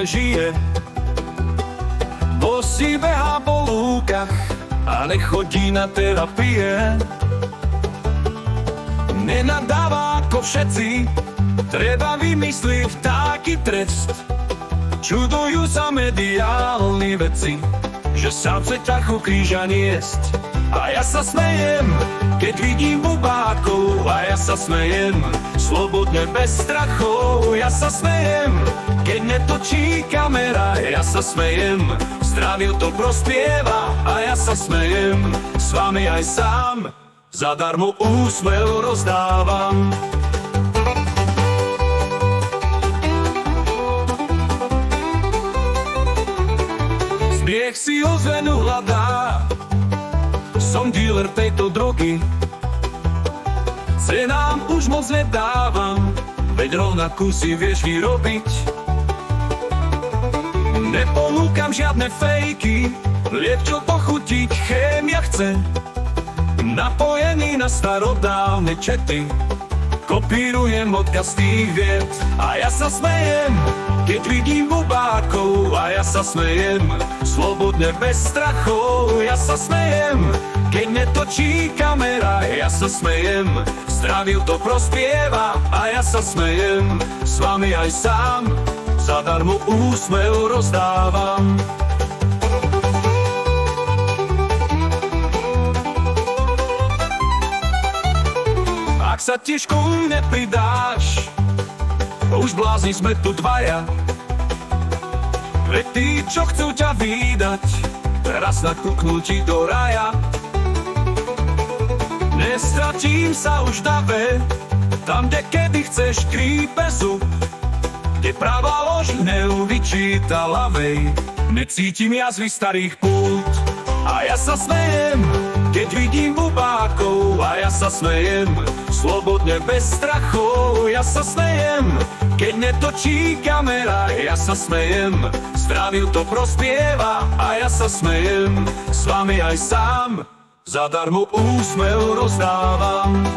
žije. Bosý behá po lúkach a nechodí na terapie. Nenadáva ako všetci, treba vymyslieť taký trest. Čudujú sa mediálni veci, že sám chce ťarchu kríža niesť. A ja sa smejem, keď vidím bubákov. A ja sa smejem, slobodne bez strachov. Ja sa smejem, keď netočí kamera. Ja sa smejem, zdravie to prospieva. A ja sa smejem, s vami aj sám, zadarmo úsmev rozdávam. Smiech si ozvenu hľadá, som dealer tejto drogy. Cenám už moc nedávam, veď rovnakú si vieš vyrobiť. Neponúkam žiadne fejky, liek čo pochutiť chémia chce. Napojený na starodávne čety, kopírujem odkaz tých vied. A ja sa smejem, keď vidím bubákov. A ja sa smejem, slobodne bez strachov. Ja sa smejem, keď netočí kamera. Ja sa smejem, zdraviu to prospieva. A ja sa smejem, s vami aj sám, zadarmo úsmev rozdávam. Ak sa tiež ku mne pridáš, už blázni sme tu dvaja. Veď tí, čo chcú ťa vídať, raz nakúknú ti do raja. Nestratím sa už v dave, tam, kde kedy chceš krípe zub, kde pravá lož vyčíta ľavej. Necítim jazvy starých pút. A ja sa smejem, keď vidím bubákov. A ja sa smejem, slobodne bez strachov. Ja sa smejem, keď netočí kamera. Ja sa smejem, zdraviu to prospieva. A ja sa smejem, s vami aj sám, zadarmo úsmev rozdávam.